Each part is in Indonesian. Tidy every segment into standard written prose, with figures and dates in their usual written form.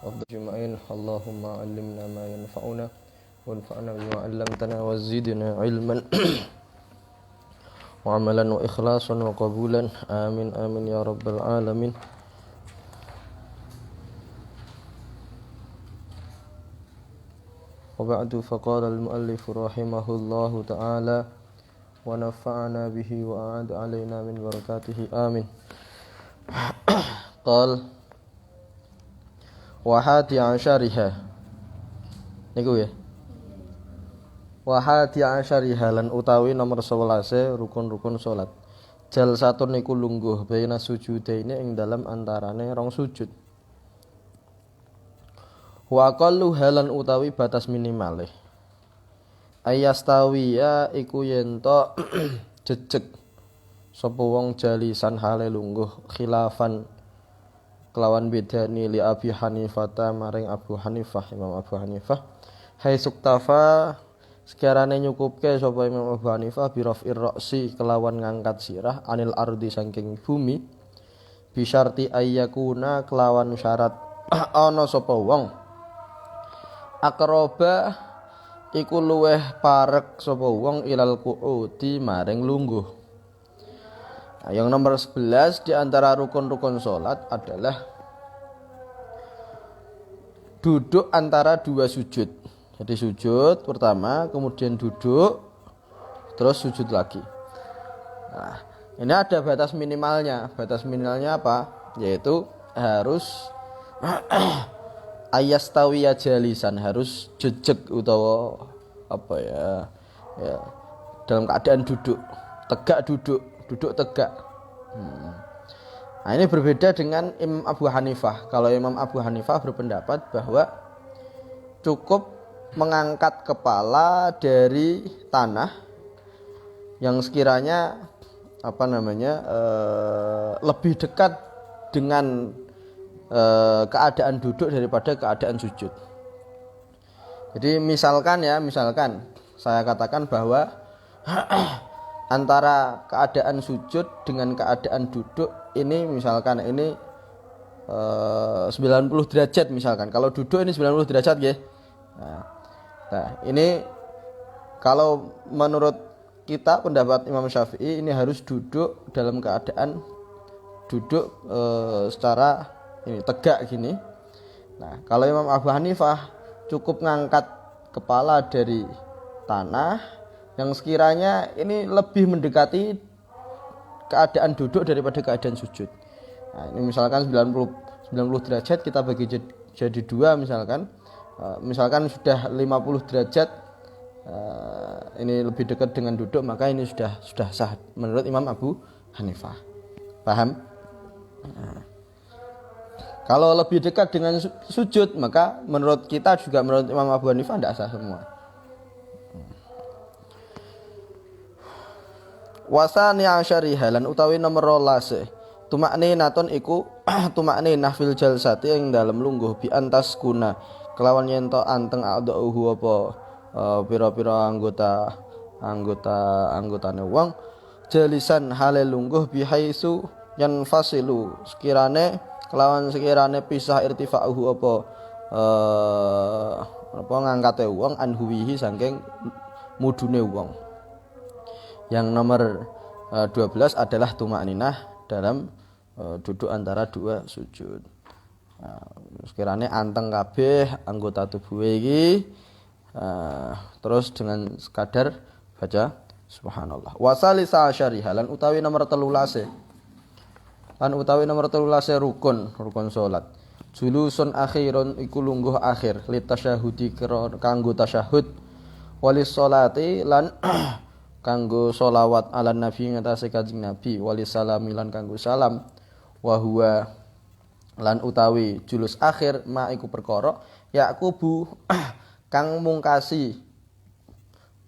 أفضل أجمعين. اللهم علمنا ما ينفعنا وانفعنا بما علمتنا وزدنا علما وعملا وإخلاصا وقبولا. آمين آمين يا رب العالمين. وبعد، فقال المؤلف رحمه الله تعالى ونفعنا به وأعاد علينا من بركاته آمين. قال wahati asyariha niku ya, wahati asyariha lan utawi nomor 11 rukun-rukun salat. Jalsatun niku lungguh baina sujudaini ing dalam antarane rong sujud. Wa aqallu halan utawi batas minimale ayastawiya iku yento jejeg sapa wong jalisan hale lungguh khilafan kelawan bedani li Abi Hanifah maring Abu Hanifah, Imam Abu Hanifah. Hai suktafa sekirane nyukupke sapa Imam Abu Hanifah bi raf'ir ra'si kelawan ngangkat sirah anil ardi saking bumi bi syarti ayyakuna kelawan syarat ana sapa wong akroba iku luweh parek sapa wong ilal qu'udi maring lungguh. Nah, yang nomor 11 di antara rukun-rukun sholat adalah duduk antara dua sujud. Jadi sujud pertama, kemudian duduk, terus sujud lagi. Nah, ini ada batas minimalnya. Batas minimalnya apa? Yaitu harus ayastawiya jalisan, harus jejeg utawa apa ya, dalam keadaan duduk, tegak duduk tegak. Nah, ini berbeda dengan Imam Abu Hanifah. Kalau Imam Abu Hanifah berpendapat bahwa cukup mengangkat kepala dari tanah yang sekiranya lebih dekat dengan keadaan duduk daripada keadaan sujud. Jadi misalkan saya katakan bahwa antara keadaan sujud dengan keadaan duduk ini misalkan ini 90 derajat misalkan. Kalau duduk ini 90 derajat ya. Nah, ini kalau menurut kita pendapat Imam Syafi'i ini harus duduk dalam keadaan duduk secara ini tegak gini. Nah, kalau Imam Abu Hanifah cukup ngangkat kepala dari tanah yang sekiranya ini lebih mendekati keadaan duduk daripada keadaan sujud. Nah, ini misalkan 90 derajat kita bagi jadi dua misalkan. Misalkan sudah 50 derajat ini lebih dekat dengan duduk, maka ini sudah sah menurut Imam Abu Hanifah. Paham? Nah, kalau lebih dekat dengan sujud, maka menurut kita juga menurut Imam Abu Hanifah tidak sah semua. Wasani asyariha lan utawi nomor 12 tumakninatun iku tumakninah fil jalsati ing dalem lungguh bi antas kuna kelawan yen to anteng a'dhahu apa pira-pira anggotane wong jalisan hale lungguh bi haitsu yan fasilu sekirane pisah irtifa'uhu apa ngangkate wong anhuwihi saking mudune wong. Yang nomor 12 adalah tumakninah dalam duduk antara dua sujud. Nah, sekiranya anteng kabeh anggota tubuh iki terus dengan sekadar baca subhanallah. Wasalisa asyariha lan utawi nomor 13 rukun salat. Julusun akhirun iku lungguh akhir li tasyahudi kanggo tasyahud walis salati lan kanggo sholawat ala nabi ngatasi kanjeng nabi walis salami lan kanggo salam wa huwa lan utawi julus akhir ma iku perkara yaqubu kang mungkasi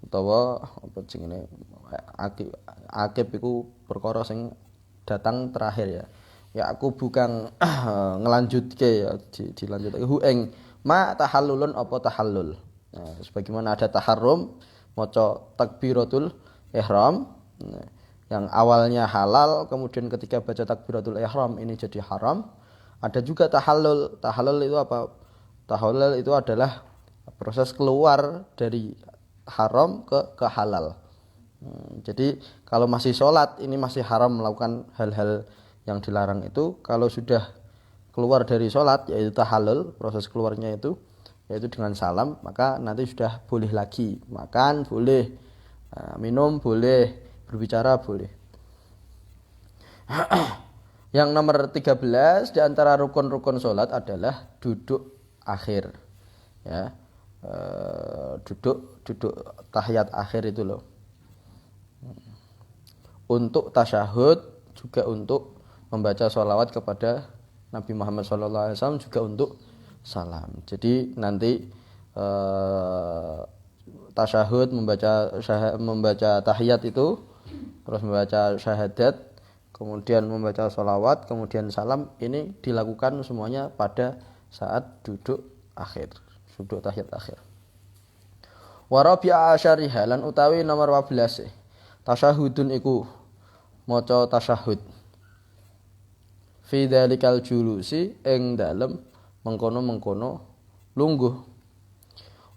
utawa apa jenenge akib iku perkara sing datang terakhir ya. Yaqubu kang ngelanjutke ya dilanjutke hu ing ma tahallulun apa tahallul. Nah, sebagaimana ada taharrum maca takbiratul ihram yang awalnya halal kemudian ketika baca takbiratul ihram ini jadi haram. Ada juga tahallul. Tahallul itu apa? Tahallul itu adalah proses keluar dari haram ke halal. Jadi kalau masih sholat ini masih haram melakukan hal-hal yang dilarang itu. Kalau sudah keluar dari sholat yaitu tahallul, proses keluarnya itu yaitu dengan salam, maka nanti sudah boleh lagi makan, boleh minum, boleh berbicara, boleh. Yang nomor 13 di antara rukun-rukun sholat adalah duduk akhir, ya. Duduk tahiyat akhir itu loh. Untuk tasyahud, juga untuk membaca sholawat kepada Nabi Muhammad SAW, juga untuk salam. Jadi nanti tasyahud, membaca tahiyat itu, terus membaca syahadat, kemudian membaca sholawat, kemudian salam, ini dilakukan semuanya pada saat duduk akhir, duduk tahiyat akhir. Wa rabi'a asyariha lan utawi nomor 14 tasyahudun iku maca tasyahud fi dzalikal julusi ing dalem mengkono-mengkono lungguh.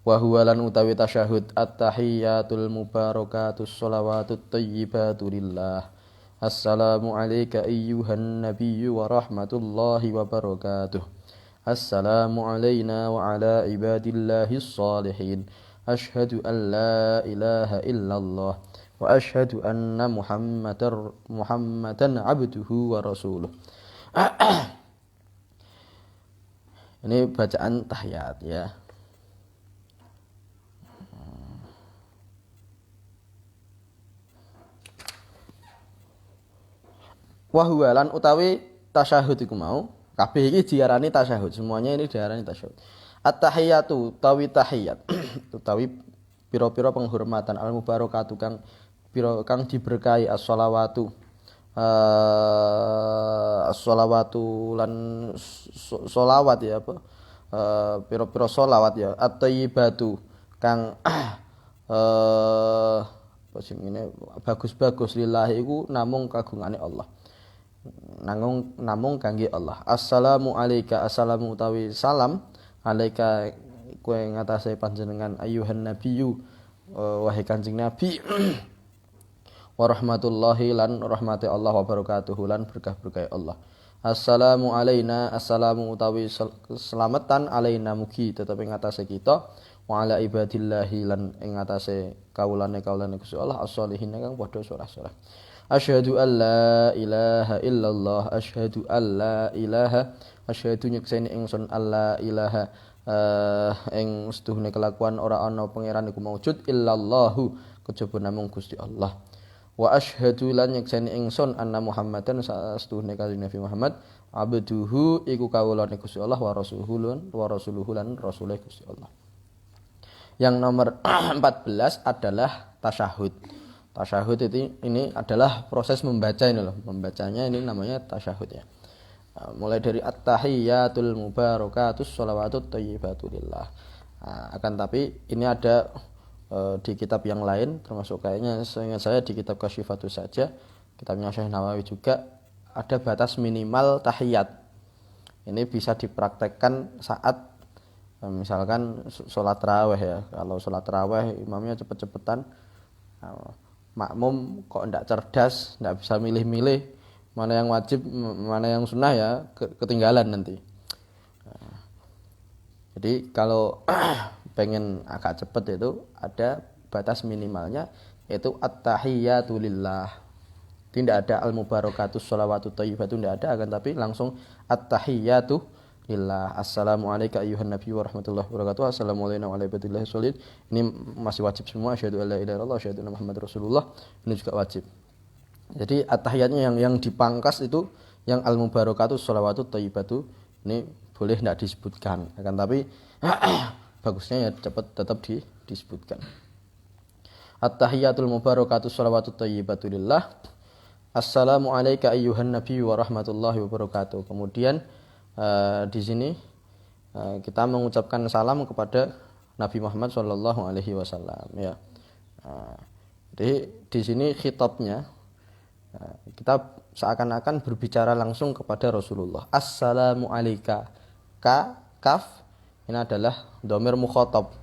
Wa huwa lan utawi tasyahud at-tahiyyatul mubarakatus shalawatut thayyibatu lillah. Assalamu alayka ayyuhan nabiyyu wa rahmatullahi wa barakatuh. Assalamu alayna wa ala ibadillahis shalihin. Asyhadu an la ilaha illallah wa asyhadu anna Muhammadan abduhu wa rasuluh. Ini bacaan tahiyat, ya. Wa huwa lan utawi tasyahud iku mau, kabeh iki diarani tasyahud, semuanya ini diarani tasyahud. At-tahiyatu tawi tahiyat utawi pira-pira penghormatan, al-mubarakatu kang diberkahi, as-shalawatu as-shalawatu lan sholawat, ya apa, pira-pira sholawat, ya, at-thayyibatu kang apa sing ngene bagus-bagus lillahi iku namung kagungane Allah, namung kangge Allah. Assalamu alayka, assalamu utawi salam, alaika kowe ngatasé panjenengan, ayyuhan nabiyyu wahai Kanjeng Nabi, wa rahmatullahi lan rahmati Allah, wa barakatuhu lan berkah-berkah Allah. Assalamu alaina, assalamu utawi selamatan, alaina mugi tetep ing ngatasé kita, wa ala ibadillahi lan ing ngatasé kawulane Gusti Allah, as-sholihin kang padha saleh-saleh. Asyhadu an la ilaha illallah, asyhadu an la ilaha, asyhadu nyekseni ingsun alla ilaha ing setuhune kelakuan ora ana pangeran iku maujud illallahu kejaba namung Gusti Allah. Wa asyhadu lan nyekseni ingsun anna Muhammadan saestuhune kanjeng Nabi Muhammad abduhu iku kawulane Gusti Allah, wa rasuluhu lan rasule Gusti Allah. Yang nomor 14 adalah tasyahud. Tasyahud ini adalah proses membaca ini loh. Membacanya ini namanya tasyahud, ya. Mulai dari at-tahiyyatul mubarakatus shalawatut thayyibatu lillah. Akan tapi ini ada di kitab yang lain, termasuk kayaknya seingat saya di kitab Kasyifatus saja, kitabnya Syekh Nawawi juga ada batas minimal tahiyat. Ini bisa dipraktekkan saat misalkan sholat tarawih, ya. Kalau sholat tarawih imamnya cepet-cepetan, makmum kok ndak cerdas, ndak bisa milih-milih mana yang wajib, mana yang sunnah, ya, ketinggalan nanti. Jadi kalau pengen agak cepat itu ada batas minimalnya, yaitu at-tahiyyatu lillah. Tidak ada al-mubarakatus shalawatut thayyibatu, tidak ada, akan tapi langsung at-tahiyyatu lillah. Assalamu alayka ayyuhan nabiyyu wa rahmatullahi wa barakatuh. Assalamu alayna wa ala ibadillahis sholihin. Ini masih wajib semua. Asyhadu an la ilaha illallah, asyhadu anna Muhammadar Rasulullah. Ini juga wajib. Jadi at-tahiyatnya yang dipangkas itu yang al-mubarakatus shalawatut thayyibatu, ini boleh tidak disebutkan, akan tapi bagusnya ya tetap disebutkan. At-tahiyyatul mubarakatus shalawatut thayyibatu lillah. Assalamu alayka ayyuhan nabiyyu wa rahmatullahi wa barakatuh. Kemudian di sini kita mengucapkan salam kepada Nabi Muhammad sallallahu alaihi wasallam, ya. Jadi di sini khitabnya kita seakan-akan berbicara langsung kepada Rasulullah. Assalamu alayka, kaf Ini adalah dhamir mukhatab.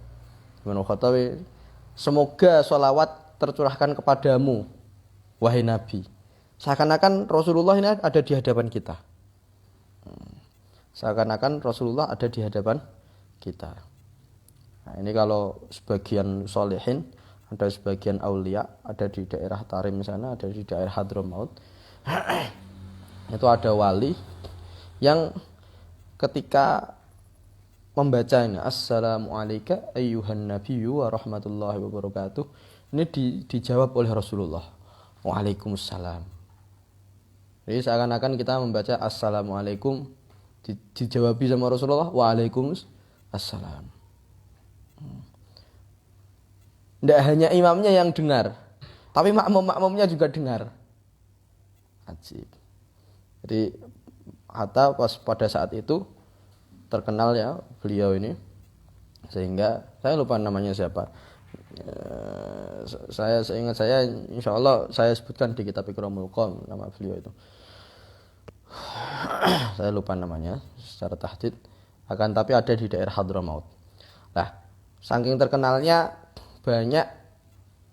Dhamir mukhatab, semoga sholawat tercurahkan kepadamu wahai Nabi. Seakan-akan Rasulullah ini ada di hadapan kita. Seakan-akan Rasulullah ada di hadapan kita. Nah, ini kalau sebagian solehin, ada sebagian aulia, ada di daerah Tarim sana, ada di daerah Hadramaut. Itu ada wali yang ketika membaca ini Assalamualaikum ayyuhan nabiyyu wa rahmatullahi wa barakatuh, ini dijawab oleh Rasulullah, Waalaikumsalam. Jadi seakan-akan kita membaca Assalamualaikum, dijawabi sama Rasulullah, Waalaikumsalam. Tidak hanya imamnya yang dengar, tapi makmum-makmumnya juga dengar. Ajib. Jadi hatta pada saat itu terkenal ya beliau ini, sehingga saya lupa namanya siapa. Saya seingat saya, insya Allah saya sebutkan di kitab Ikramul Qom nama beliau itu. Saya lupa namanya secara tahdid, akan tapi ada di daerah Hadramaut. Nah, saking terkenalnya, banyak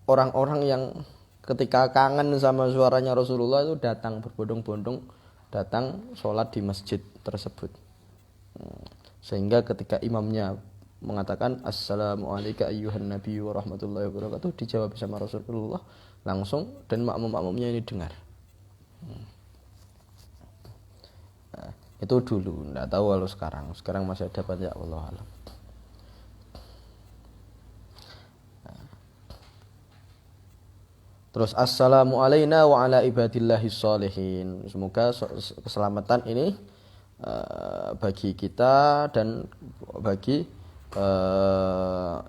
orang-orang yang ketika kangen sama suaranya Rasulullah itu datang berbondong-bondong, datang sholat di masjid tersebut. Sehingga ketika imamnya mengatakan Assalamualaikum ayyuhan nabiyyu wa rahmatullahi wa barakatuh, dijawab sama Rasulullah langsung, dan makmum-makmumnya ini dengar. Nah, itu dulu, tidak tahu kalau sekarang masih ada apa ya, Allah alam. Terus assalamu alayna wa ala ibadillahis sholihin. Semoga keselamatan ini bagi kita dan bagi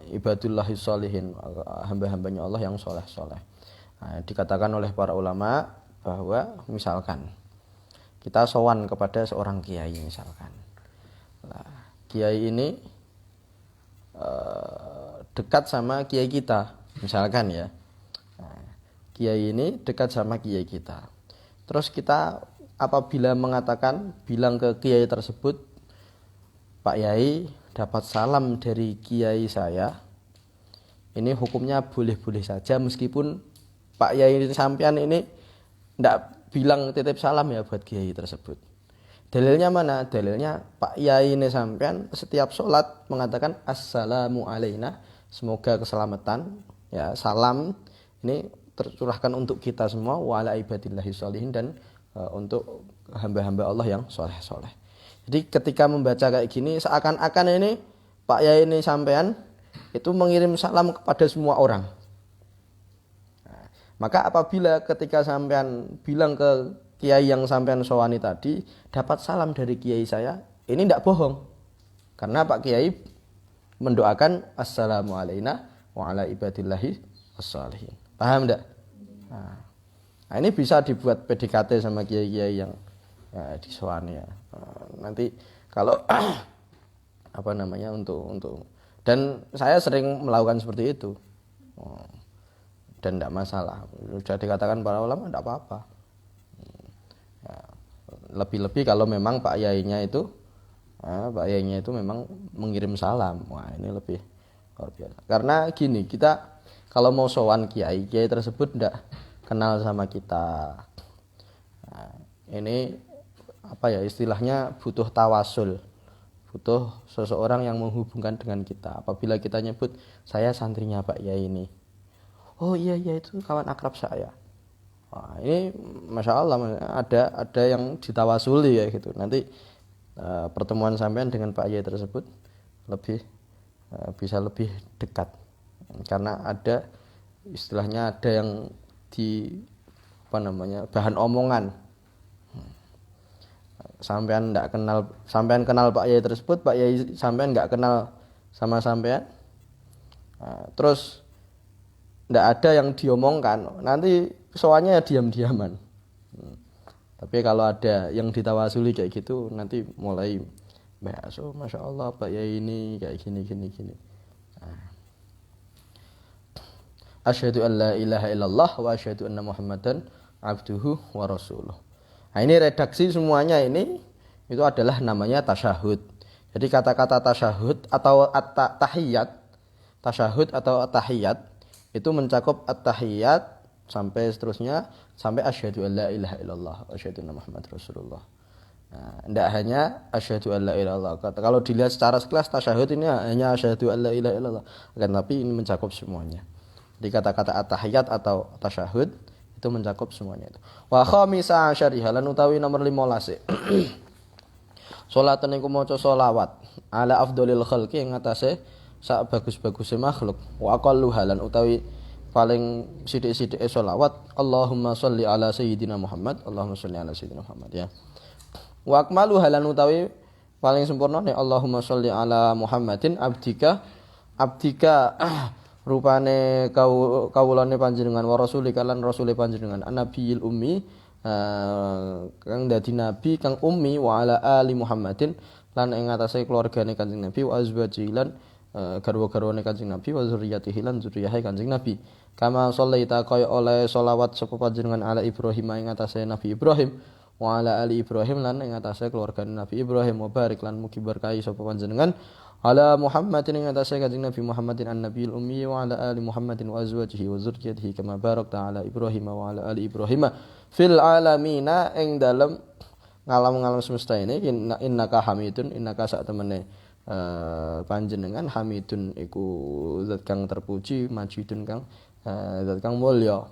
ibadullahis sholihin, hamba-hambanya Allah yang soleh-soleh. Nah, dikatakan oleh para ulama bahwa misalkan kita sowan kepada seorang kiai misalkan. Nah, kiai ini dekat sama kiai kita misalkan ya. Kiai ini dekat sama kiai kita. Terus kita apabila bilang ke kiai tersebut, Pak Yai dapat salam dari kiai saya, ini hukumnya boleh-boleh saja meskipun Pak Yai sampean ini tidak bilang titip salam ya buat kiai tersebut. Dalilnya mana? Dalilnya Pak Yai ini sampean setiap sholat mengatakan assalamu alayna, semoga keselamatan ya, salam ini tercurahkan untuk kita semua, wa ala ibadillahis sholihin, dan untuk hamba-hamba Allah yang soleh-soleh. Jadi ketika membaca kayak gini, seakan-akan ini Pak Yai ini sampean itu mengirim salam kepada semua orang. Nah, maka apabila ketika sampean bilang ke kiai yang sampean sowani tadi, dapat salam dari kiai saya, ini tidak bohong, karena Pak Kiai mendoakan assalamu alayna wa ala ibadillahis sholihin. Paham enggak? Nah, ini bisa dibuat PDKT sama kiai-kiai yang ya, disowani ya. Nanti kalau apa namanya untuk dan saya sering melakukan seperti itu. Dan tidak masalah. Sudah dikatakan para ulama tidak apa-apa. Ya, lebih-lebih kalau memang Pak Yainya itu memang mengirim salam. Wah, ini lebih luar biasa. Karena gini, kita kalau mau sowan kiai tersebut tidak kenal sama kita. Nah, ini apa ya istilahnya, butuh tawasul, butuh seseorang yang menghubungkan dengan kita. Apabila kita nyebut saya santrinya Pak Yai ini, oh iya itu kawan akrab saya. Wah, ini masya Allah ada yang ditawasuli ya gitu. Nanti pertemuan sampean dengan Pak Yai tersebut bisa lebih dekat. Karena ada istilahnya, ada yang di bahan omongan. Sampean kenal Pak Yai tersebut, Pak Yai sampean nggak kenal sama sampean. Terus nggak ada yang diomongkan, nanti soalnya ya diam-diaman. Tapi kalau ada yang ditawasuli kayak gitu, nanti mulai bahas, oh masya Allah Pak Yai ini kayak gini. Asyhadu an la ilaha illallah wa asyhadu anna Muhammadan abduhu wa rasuluh. Nah, ini redaksi semuanya ini itu adalah namanya tasyahud. Jadi kata-kata tasyahud atau at-tahiyat, tasyahud atau at-tahiyat itu mencakup at-tahiyat sampai seterusnya sampai asyhadu an la ilaha illallah wa asyhadu anna Muhammad Rasulullah. Nah, tidak hanya asyhadu an la ilaha illallah. Kalau dilihat secara sekilas tasyahud ini hanya asyhadu an la ilaha illallah, tapi ini mencakup semuanya. Jadi kata-kata at-tahiyat atau tasyahud itu mencakup semuanya itu. Wa khamisa asyariha lan utawi nomor 15. Salatun iku maca selawat ala afdhalil khalqi ing atase sak bagus-baguse makhluk. Wa aqallu halan utawi paling sithik-sithike selawat Allahumma sholli ala sayyidina Muhammad, Allahumma sholli ala sayyidina Muhammad ya. Wa akmalu halan utawi paling sempurna ne Allahumma sholli ala Muhammadin abdika rupane kawulane panjenengan wa rasulika lan rasule panjenengan annabiyil ummi kang dadi nabi kang ummi wa ala ali Muhammadin lan ing atase keluargane Kanjeng Nabi wa azwaji lan garwa-garwane Kanjeng Nabi wa zurriyatihi lan zuriyahe Kanjeng Nabi kama shallaita kaya oleh selawat sapa panjenengan ala Ibrahim ing atase Nabi Ibrahim wa ala ali Ibrahim lan ing atase keluargane Nabi Ibrahim wa barik lan mugi berkahi sapa panjenengan ala Muhammadin ing atase Kanjeng Nabi Muhammadin an-nabiyil ummi wa ala ali Muhammadin wa azwajihi wa zurriyyatihi kama barakta ala Ibrahim wa ala ali Ibrahim fil alamina ing dalem ngalam-ngalam semesta ini innaka hamidun innaka sak temene panjenengan hamidun iku zat kang terpuji majidun kang zat kang mulya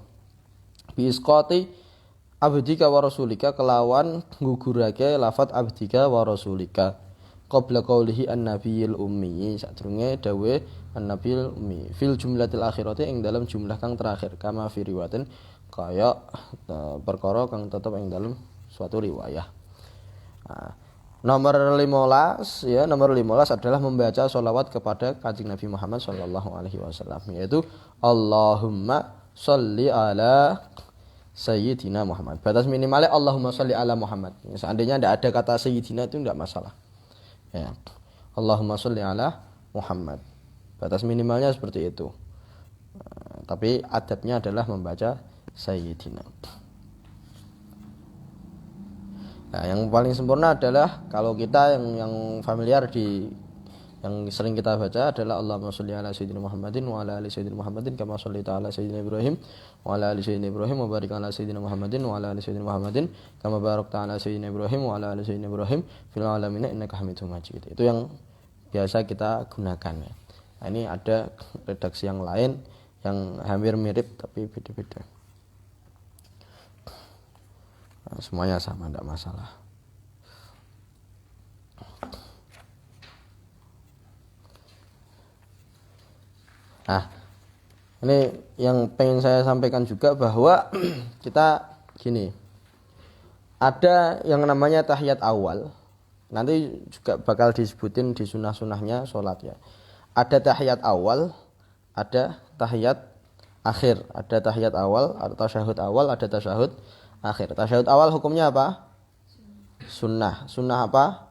bi isqati abdika wa rasulika kelawan gugurake lafat abdika wa rasulika qabla qaulihi an-nabiyil ummi sadurunge dawe an-nabiyil ummi fil jumlatil akhirati ing dalam jumlah kang terakhir kama fi riwayatin kaya perkara kang tetep ing dalam suatu riwayah. Nah, nomor 15 ya, nomor 15 adalah membaca sholawat kepada Kanjeng Nabi Muhammad sallallahu alaihi wasallam yaitu Allahumma sholli ala sayyidina Muhammad. Batas minimalnya Allahumma sholli ala Muhammad. Seandainya tidak ada kata sayyidina itu tidak masalah. Ya. Allahumma sholli ala Muhammad. Batas minimalnya seperti itu. Tapi adabnya adalah membaca sayyidina. Nah, yang paling sempurna adalah kalau kita yang familiar yang sering kita baca adalah Allahumma sholli ala sayyidina Muhammadin wa ala ali sayyidina Muhammadin kama shallaita ala sayyidina Ibrahim wa ala ali sayyidina Ibrahim wa barik ala sayyidina Muhammadin wa ala ali sayyidina Muhammadin kama barakta ala sayyidina Ibrahim wa ala ali sayyidina Ibrahim fil alamin innaka Hamidum Majid. Itu yang biasa kita gunakan ya. Nah, ini ada redaksi yang lain yang hampir mirip tapi beda-beda. Nah, semuanya sama, tidak masalah. Nah, ini yang pengen saya sampaikan juga bahwa kita gini, ada yang namanya tahiyat awal. Nanti juga bakal disebutin di sunah-sunahnya sholat ya. Ada tahiyat awal, ada tahiyat akhir. Ada tahiyat awal, ada tasyahud awal, ada tasyahud akhir. Tasyahud awal hukumnya apa? Sunnah. Sunnah apa?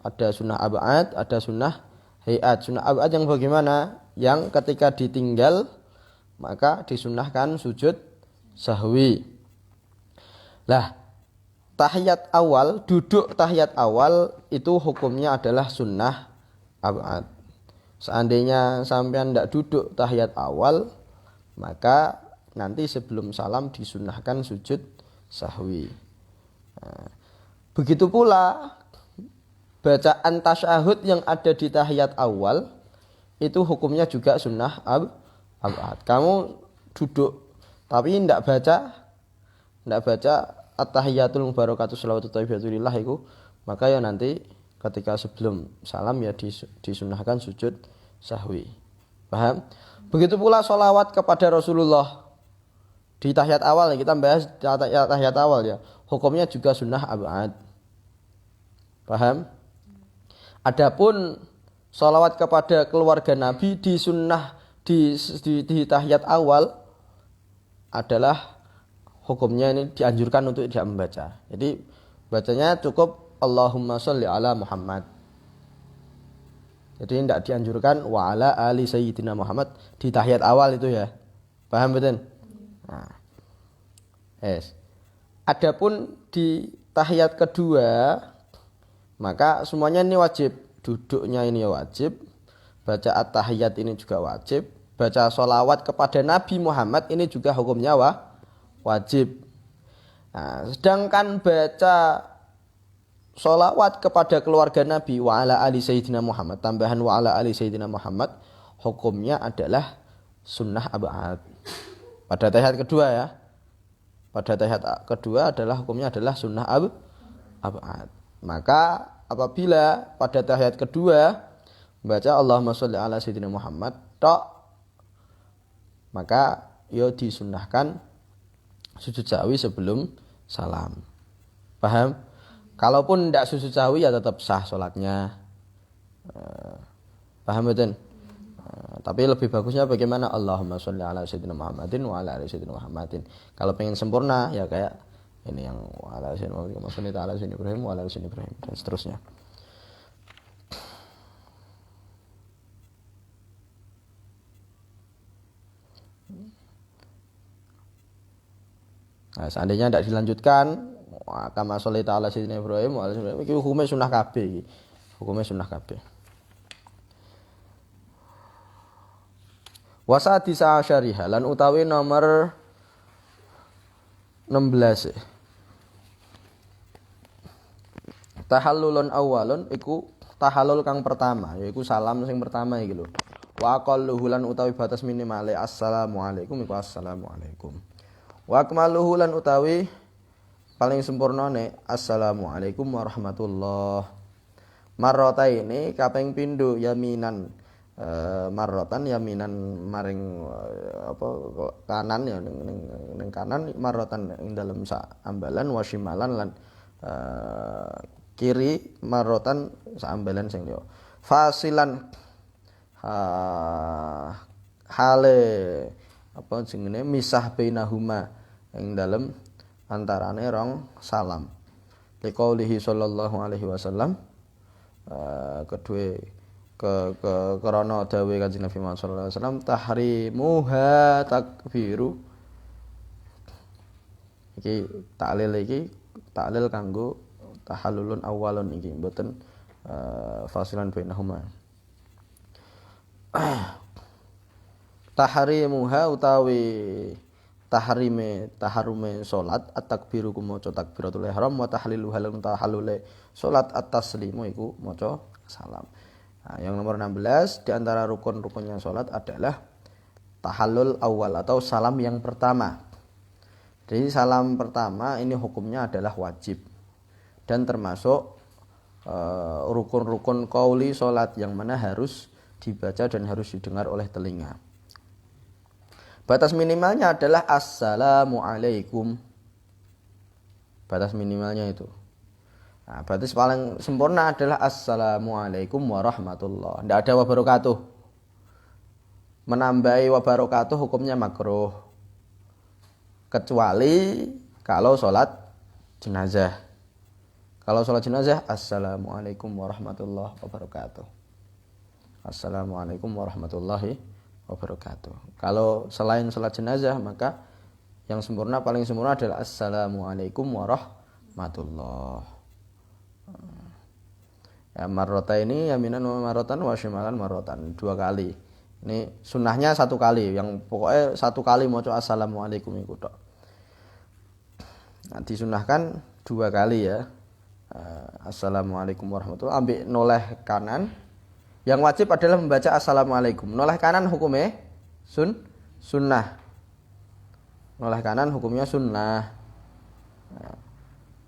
Ada sunnah ab'ad, ada sunnah hayat. Sunnah ab'ad yang bagaimana? Yang ketika ditinggal maka disunnahkan sujud sahwi. Lah, tahiyat awal, duduk tahiyat awal itu hukumnya adalah sunnah ab'ad. Seandainya sampean tidak duduk tahiyat awal, maka nanti sebelum salam disunnahkan sujud sahwi. Nah, begitu pula bacaan tasyahud yang ada di tahiyat awal itu hukumnya juga sunnah ab'ad. Kamu duduk tapi tidak baca at-tahiyatul mubarakatuh shalawatut thayyibatulillah itu, maka ya nanti ketika sebelum salam ya disunnahkan sujud sahwi. Paham? Begitu pula sholawat kepada Rasulullah di tahiyat awal, kita bahas tahiyat awal ya, hukumnya juga sunnah ab'ad. Paham? Adapun sholawat kepada keluarga Nabi di sunnah di tahiyat awal adalah hukumnya ini dianjurkan untuk tidak membaca. Jadi bacanya cukup Allahumma sholli ala Muhammad. Jadi tidak dianjurkan wa ala ali sayyidina Muhammad di tahiyat awal itu ya. Paham betul? Nah. Yes. Adapun di tahiyat kedua maka semuanya ini wajib duduknya ini ya wajib, baca at-tahiyat ini juga wajib, baca sholawat kepada Nabi Muhammad ini juga hukumnya wajib. Nah, sedangkan baca sholawat kepada keluarga Nabi wa ala ali sayyidina Muhammad, tambahan wa ala ali sayyidina Muhammad, hukumnya adalah sunnah ab'ad. Pada tahiyat kedua ya. Pada tahiyat kedua adalah hukumnya adalah sunnah ab'ad. Maka apabila pada tahiyat kedua baca Allahumma sholli ala sayyidina Muhammad tok, maka yo disunnahkan sujud sahwi sebelum salam. Paham? Kalaupun tidak sujud sahwi ya tetap sah sholatnya. Paham betul? Tapi lebih bagusnya bagaimana? Allahumma sholli ala sayyidina Muhammadin wa ala ali sayyidina Muhammadin. Kalau pengen sempurna ya kayak ini yang wa ala sayyidina Muhammadin wa ala sayyidina Ibrahim wa ala sayyidina Ibrahim dan seterusnya. Nah, seandainya tidak dilanjutkan kama sholli ta'ala sayyidina Ibrahim wa ala sayyidina Ibrahim, iki hukume sunah kabeh iki. Hukume sunah kabeh. Wasadisa syariha lan utawi nomor 16. Tahallulun awalun iku tahallul kang pertama, yaiku salam sing pertama iki lho. Wa aqalluhu lan utawi batas minimale assalamualaikum iku assalamualaikum. Wa akmaluhu lan utawi paling sempurnane assalamualaikum warahmatullah. Marrota ini kaping pindho yaminan marrotan yaminan maring kanan ya ning kanan, marrotan ing dalem sak ambalan, wasimalan lan kiri marrotan sak ambalan sing liya. Fasilan hale apa jenenge misah bainahuma ing dalem antarane rong salam. Liqaulihi sallallahu alaihi wasallam kedue krana dawuhe Kanjeng Nabi Muhammad sallallahu alaihi wasallam tahrimuha takbiru. Iki taklil kanggo tahallulun awalun iki mboten fasilan bainahuma. Tahrimuha utawi taharume salat at-takbiru ku maca takbiratul ihram wa tahliluha lan tahallule salat at-taslimu iku maca salam. Nah, yang nomor 16 di antara rukun-rukunnya salat adalah tahallul awal atau salam yang pertama. Jadi salam pertama ini hukumnya adalah wajib dan termasuk rukun-rukun qauli salat yang mana harus dibaca dan harus didengar oleh telinga. Batas minimalnya adalah assalamualaikum. Batas minimalnya itu. Nah, batas paling sempurna adalah assalamualaikum warahmatullah. Tidak ada wabarakatuh. Menambahi wabarakatuh hukumnya makruh. Kecuali kalau sholat jenazah. Kalau sholat jenazah, assalamualaikum warahmatullahi wabarakatuh. Assalamualaikum warahmatullahi wabarakatuh. Kalau selain sholat jenazah, maka yang sempurna, paling sempurna adalah assalamualaikum warahmatullahi. Ya, marrota ini yaminan marrotan wa shimalan marrotan, 2 kali. Ini sunnahnya 1 kali, yang pokoknya 1 kali maca assalamualaikum iku tok. Nah, disunahkan 2 kali ya. Assalamualaikum warahmatullahi, ambil noleh kanan. Yang wajib adalah membaca assalamualaikum. Noleh kanan hukumnya sunnah. Noleh kanan hukumnya sunnah. Nah,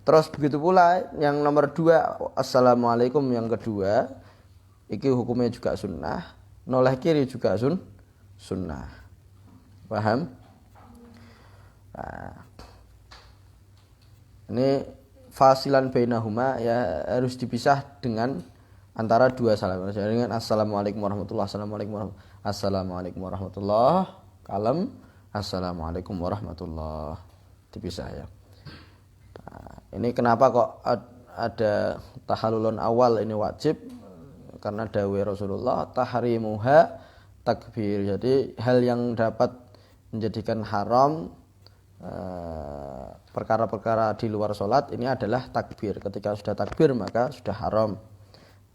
terus begitu pula yang nomor 2 assalamualaikum yang kedua, iki hukumnya juga sunnah. Noleh kiri juga sunnah. Paham? Nah, ini fasilan bainahuma ya, harus dipisah dengan antara 2 salam. Dengan assalamualaikum warahmatullahi, assalamualaikum warahmatullahi, kalem assalamualaikum warahmatullahi, dipisah ya. Nah, ini kenapa kok ada tahallulun awal ini wajib? Karena dawuh Rasulullah tahrimuha takbir. Jadi hal yang dapat menjadikan haram perkara-perkara di luar sholat ini adalah takbir. Ketika sudah takbir maka sudah haram.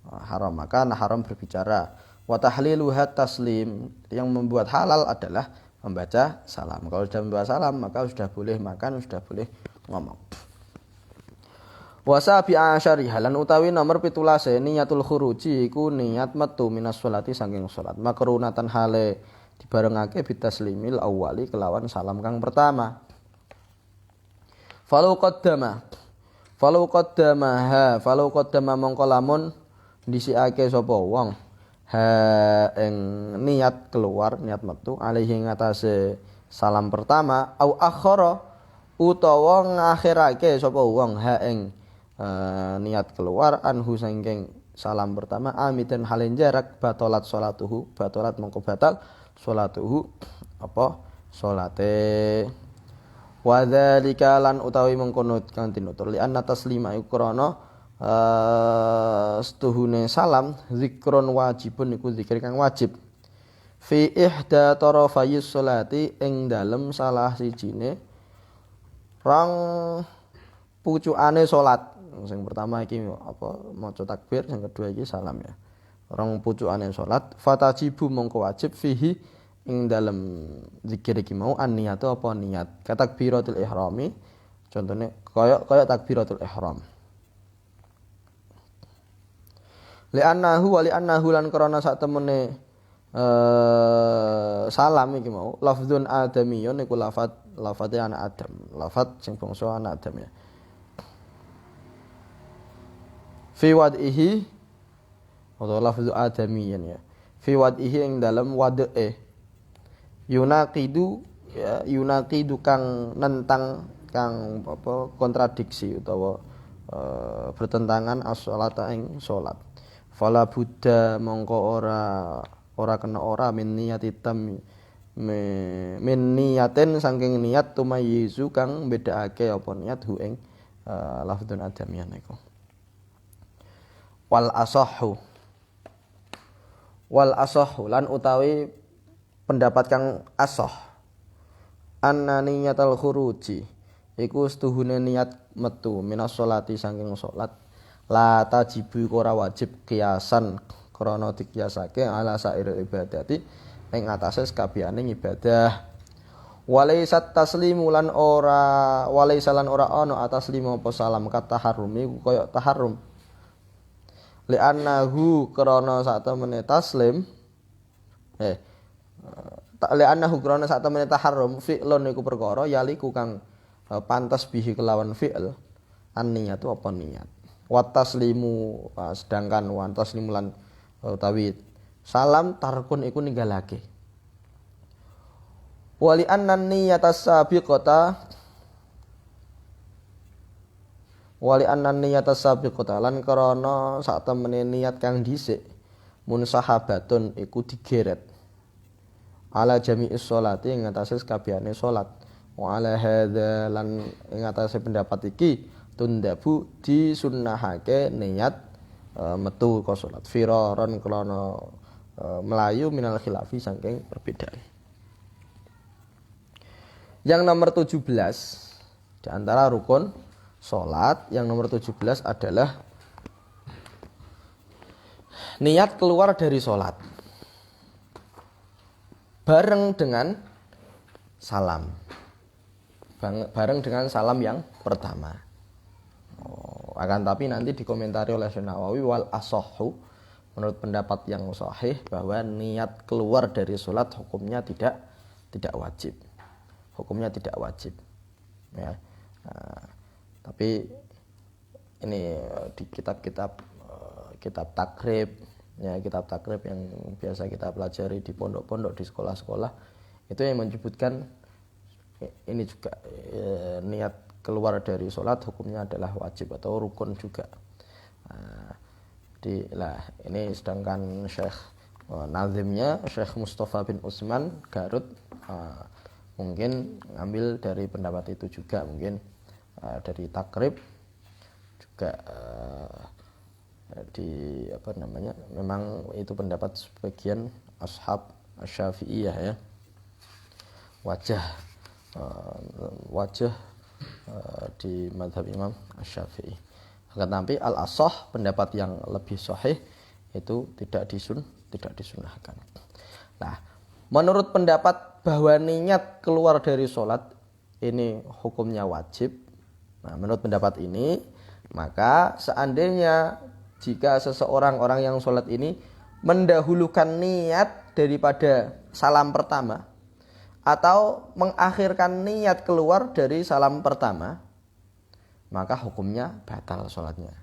haram, maka haram berbicara. Wa tahliluha taslim, yang membuat halal adalah membaca salam. Kalau sudah membaca salam maka sudah boleh makan, sudah boleh ngomong. Wa sabi asyari halan utawi nomor 17 niyatul khuruji iku niat metu minas sholati saking salat. Makrunatan hale dibarengake bitaslimil awwali kelawan salam kang pertama. Falau qaddama mongko lamun ndhisikake sapa wong ha ing niat keluar, niat metu alaihi ngatasé salam pertama au akhara utawa ngakhirake sapa wong ha ing niat keluar anhu saking salam pertama amidan halen jarak batalat salatuhu, batalat mongko batal salatuhu apa salate. Wa dzalika lan utawi mengkono kang tinutur li anna taslima iku krana setuhune salam zikron wajibun iku zikir kang wajib fi ihda tarafayis sholati ing dalem salah sijine rong pucukane salat. Sing pertama iki apa maca takbir, sing kedua iki salam ya. Rong pucukane salat fatajibu mongko wajib fihi ing dalam zikir iki mau an-niyatu apa niat. Katakbiratul ihrami contohnya kaya takbiratul ihram. Li'annahu lan karena sak temene salam iki mau lafdzun adamiyun iku lafate anak Adam, lafat sing bangsa anak Adam ya. Fi wad'ihi atau lafdzu adamiyun ya. Fi wad'ihi ing dalam wad'e yunaqidu ya, yunaqidu kang nentang kang apa kontradiksi utawa bertentangan as-sholata ing salat. Fala buddha mongko ora kena ora min niyati tam min niyatin saking niat tumayyizu kang bedakake apa niat hu ing lafdzun adamiyan iku. Wal asahhu lan utawi pendapat kang asah anna niyatul khuruji iku setuhune niat metu minas sholati saking salat la tajibu ora wajib kiasan krana dikiasake ala sairil ibadati ing atase sakabehane ibadah. Walaisat taslimu lan ora ana ataslimu apa salam kata harumi kaya taharrum li'annahu krana sak temene taslim li'annahu krana sak temene taharrum fi'lun iku perkara yaliku kang pantas bihi kelawan fi'il an-niyatu apa niat. Wa taslimu sedangkan wa taslimu lan utawi salam tarkun iku ninggalake. Wali annan niyatas sabiqata lan karana sak temene niat kang dhisik mun sahabatun iku digeret ala jami'is sholati ing atase sakabehane salat. Wa ala hadza lan ing atase pendapat iki tundabu disunnahake niat metu ka salat firaron krana melayu minal khilafi saking perbedaan. Yang nomor 17 di antara rukun salat yang nomor 17 adalah niat keluar dari salat bareng dengan salam. Bareng dengan salam yang pertama. Akan tapi nanti dikomentari oleh Syekh Nawawi wal asahhu menurut pendapat yang sahih bahwa niat keluar dari salat hukumnya tidak wajib. Hukumnya tidak wajib. Ya. Tapi ini di kitab takrib ya, kitab takrib yang biasa kita pelajari di pondok-pondok di sekolah-sekolah itu yang menyebutkan ini juga niat keluar dari sholat hukumnya adalah wajib atau rukun juga. Ini sedangkan Syekh nazimnya Syekh Mustafa bin Utsman Garut mungkin ngambil dari pendapat itu juga, mungkin dari takrib juga memang itu pendapat sebagian ashab Asy-Syafi'iyah ya. Wajah di mazhab Imam Asy-Syafi'i. Akan tapi al-ashah pendapat yang lebih sahih itu tidak disunahkan. Nah, menurut pendapat bahwa niat keluar dari sholat ini hukumnya wajib. Nah, menurut pendapat ini, maka seandainya jika seseorang orang yang sholat ini mendahulukan niat daripada salam pertama atau mengakhirkan niat keluar dari salam pertama, maka hukumnya batal sholatnya.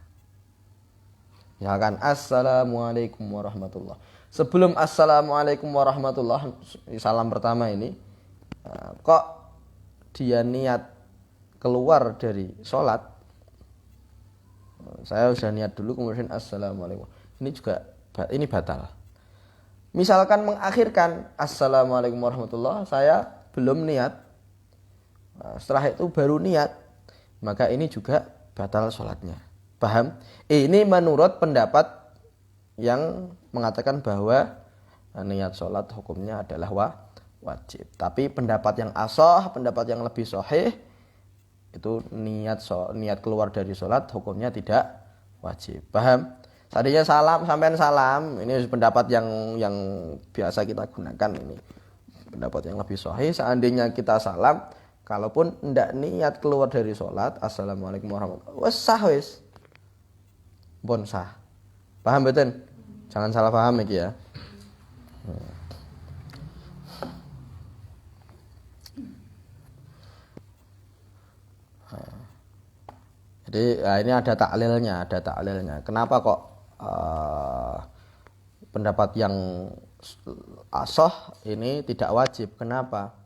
Misalkan assalamualaikum warahmatullah. Sebelum assalamualaikum warahmatullah, salam pertama ini, kok dia niat keluar dari sholat, saya sudah niat dulu kemudian assalamualaikum, ini batal. Misalkan mengakhirkan assalamualaikum warahmatullah, saya belum niat, setelah itu baru niat, maka ini juga batal sholatnya. Paham? Ini menurut pendapat yang mengatakan bahwa niat sholat hukumnya adalah wajib. Tapi pendapat yang ashah, pendapat yang lebih sahih, itu niat keluar dari sholat hukumnya tidak wajib. Paham? Tadinya sampean salam, ini pendapat yang biasa kita gunakan ini. Pendapat yang lebih sahih, seandainya kita salam, kalaupun tidak niat keluar dari sholat, assalamualaikum warahmatullahi wabarakatuh, wes bon sah. Paham betul? Jangan salah paham iki ya. Jadi ini ada taklilnya. Kenapa kok pendapat yang ashah ini tidak wajib? Kenapa?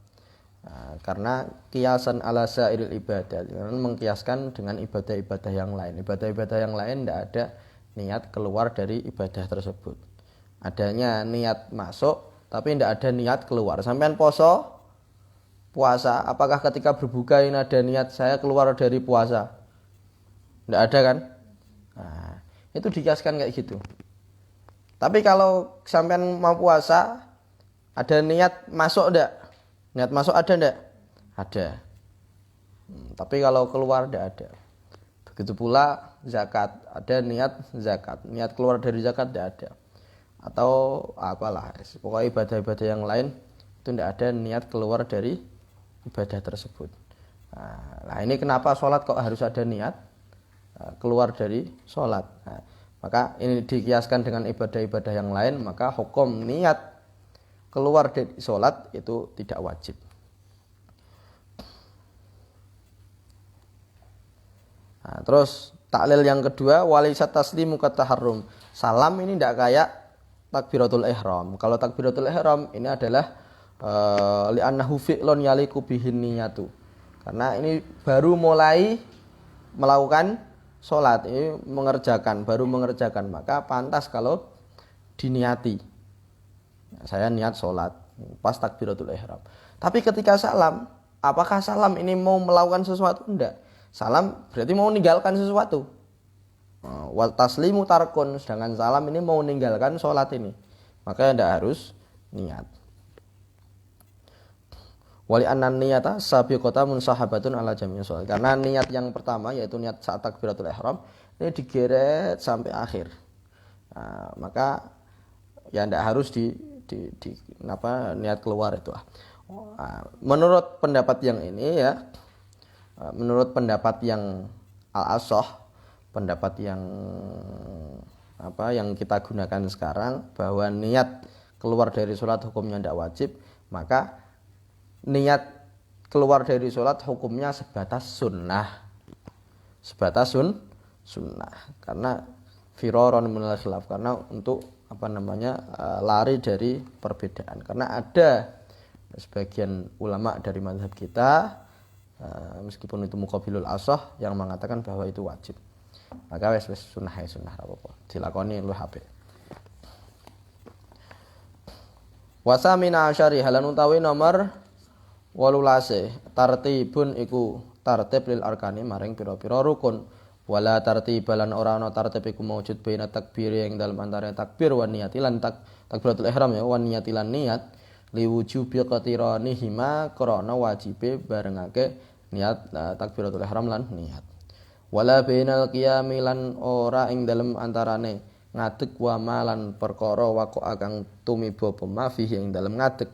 Karena kiasan ala sairil ibadah, mengkiaskan dengan ibadah-ibadah yang lain. Ibadah-ibadah yang lain tidak ada niat keluar dari ibadah tersebut. Adanya niat masuk, tapi tidak ada niat keluar. Sampean puasa, apakah ketika berbuka ini ada niat saya keluar dari puasa? Tidak ada kan? Nah, itu dikiaskan kayak gitu. Tapi kalau sampean mau puasa, ada niat masuk enggak? Niat masuk ada enggak? Ada. Tapi kalau keluar enggak ada. Begitu pula zakat, ada niat zakat. Niat keluar dari zakat enggak ada. Atau apalah, pokoknya ibadah-ibadah yang lain itu enggak ada niat keluar dari ibadah tersebut. Nah, ini kenapa sholat kok harus ada niat keluar dari sholat. Nah, maka ini dikiaskan dengan ibadah-ibadah yang lain, maka hukum niat keluar dari sholat itu tidak wajib. Nah, terus taklil yang kedua, walisat taslimu kataharrum. Salam ini tidak kayak takbiratul ihram. Kalau takbiratul ihram ini adalah li'annahu fi'lun yaliku bihin niyatu. Karena ini baru mulai melakukan sholat, ini baru mengerjakan, maka pantas kalau diniati. Saya niat sholat pas takbiratul ihram. Tapi ketika salam, apakah salam ini mau melakukan sesuatu? Enggak. Salam berarti mau meninggalkan sesuatu. Wal taslimu tarkun, sedangkan salam ini mau meninggalkan sholat ini, maka tidak harus niat. Wali anan niyata sabiqata munsahabatun ala jami'i sholat. Karena niat yang pertama yaitu niat saat takbiratul ihram ini digeret sampai akhir. Nah, maka ya tidak harus niat keluar itu. Menurut pendapat yang ini ya, menurut pendapat yang al-ashah, pendapat yang kita gunakan sekarang bahwa niat keluar dari sholat hukumnya tidak wajib, maka niat keluar dari sholat hukumnya sebatas sunnah, sunnah karena firaron minal khilaf, karena untuk lari dari perbedaan. Karena ada sebagian ulama dari mazhab kita, meskipun itu muqabilul ashah, yang mengatakan bahwa itu wajib. Maka wis sunnah apa-apa dilakoni lu HP. Wasamina asyari halan utawi nomor 18 tartibun iku tartib lil arkani maring pira-pira rukun. Wala tartibalan ora ana tartib iku maujud baina takbir yang dalam antara takbir wa niyati lan takbiratul ihram ya wa niyati lan niat liwujubi qatiranihima krana wajibe barengake niat takbiratul ihram lan niat. Wala bainal qiyami lan ora ing dalem antarane ngadeg wa malan perkara waqo kang tumiba pema fihi ing dalem ngadeg.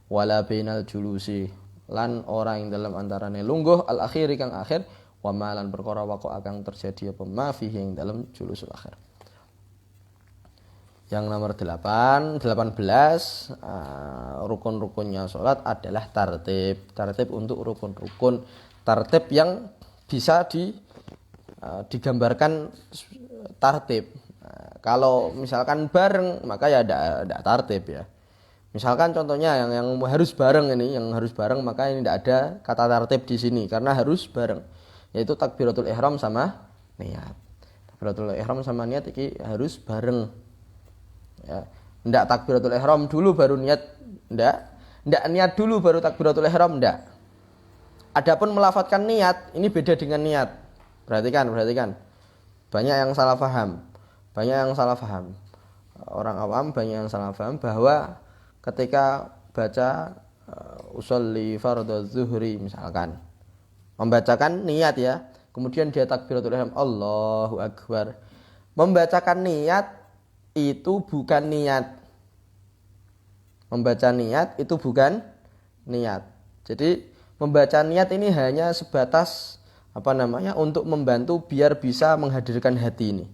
Wala bainal julusi lan ora ing dalem antarane lungguh al akhiri kang akhir wa malan perkara waqo kang terjadi apa ma fihi ing dalem julusul akhir. Yang nomor 18 rukun-rukunnya sholat adalah tartib. Tartib untuk rukun-rukun. Tartib yang bisa digambarkan tartib. Kalau misalkan bareng maka ya tidak tartib ya. Misalkan contohnya yang harus bareng ini, yang harus bareng maka ini tidak ada kata tartib di sini karena harus bareng. Yaitu takbiratul ihram sama niat. Takbiratul ihram sama niat ini harus bareng. Ya, ndak takbiratul ihram dulu baru niat, ndak niat dulu baru takbiratul ihram, ndak. Adapun melafatkan niat ini beda dengan niat. Perhatikan. Banyak yang salah paham. Orang awam banyak yang salah paham bahwa ketika baca usolli fardhu zuhri misalkan, membacakan niat ya, kemudian dia takbiratul ihram Allahu akbar. Membacakan niat itu bukan niat. Membaca niat itu bukan niat. Jadi membaca niat ini hanya sebatas untuk membantu biar bisa menghadirkan hati ini.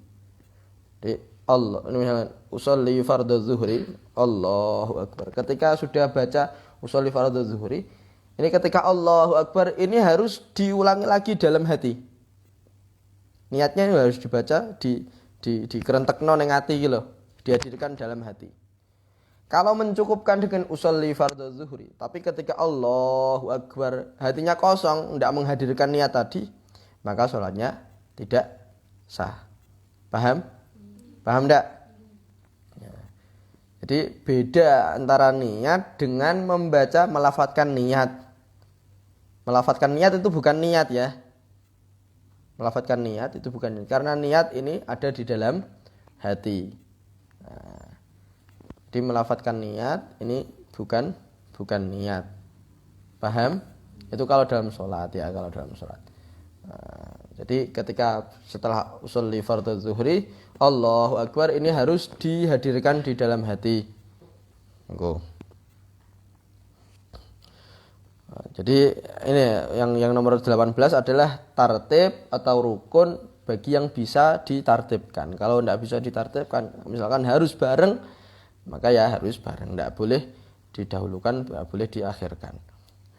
Jadi Allah ini misalnya usolli fardhu zuhri Allahu akbar. Ketika sudah baca usolli fardhu zuhri, ini ketika Allahu akbar ini harus diulangi lagi dalam hati. Niatnya ini harus dibaca dikerentekno ning ati iki lho, dihadirkan dalam hati. Kalau mencukupkan dengan usolli fardhu zuhri, tapi ketika Allahu akbar hatinya kosong, tidak menghadirkan niat tadi, maka sholatnya tidak sah. Paham enggak? Ya. Jadi beda antara niat dengan melafatkan niat. Melafatkan niat itu bukan niat ya. Melafatkan niat itu bukan niat. Karena niat ini ada di dalam hati. Nah, jadi melafatkan niat ini bukan niat. Paham? Itu kalau dalam sholat ya, kalau dalam sholat. Nah, jadi ketika setelah usolli fardhu zuhri Allahu akbar ini harus dihadirkan di dalam hati. Jadi ini yang nomor 18 adalah tartib atau rukun bagi yang bisa ditartibkan. Kalau tidak bisa ditartibkan, misalkan harus bareng, maka ya harus bareng. Tidak boleh didahulukan, tidak boleh diakhirkan.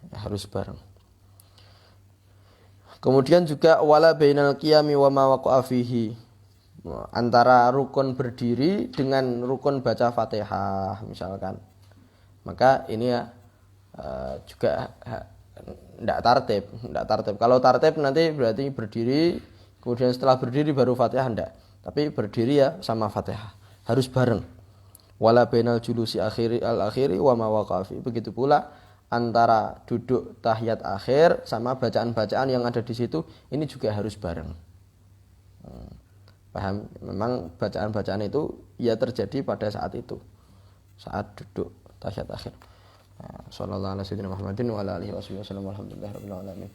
Ya, harus bareng. Kemudian juga wala bainal qiyami wa ma waqa'a fihi. Antara rukun berdiri dengan rukun baca Fatihah misalkan. Maka ini ya juga tidak tartib. Kalau tartib nanti berarti berdiri, kemudian setelah berdiri baru Fatihah, tidak. Tapi berdiri ya sama Fatihah, harus bareng. Wala bainal julusi al-akhiri wa ma waqa'a fi. Begitu pula antara duduk tahiyat akhir sama bacaan-bacaan yang ada di situ ini juga harus bareng. Paham? Memang bacaan-bacaan itu ya terjadi pada saat itu, saat duduk tahiyat akhir. Sallallahu alaihi wasallam Muhammadin wa ala alihi wasallam. Alhamdulillahirabbil alamin.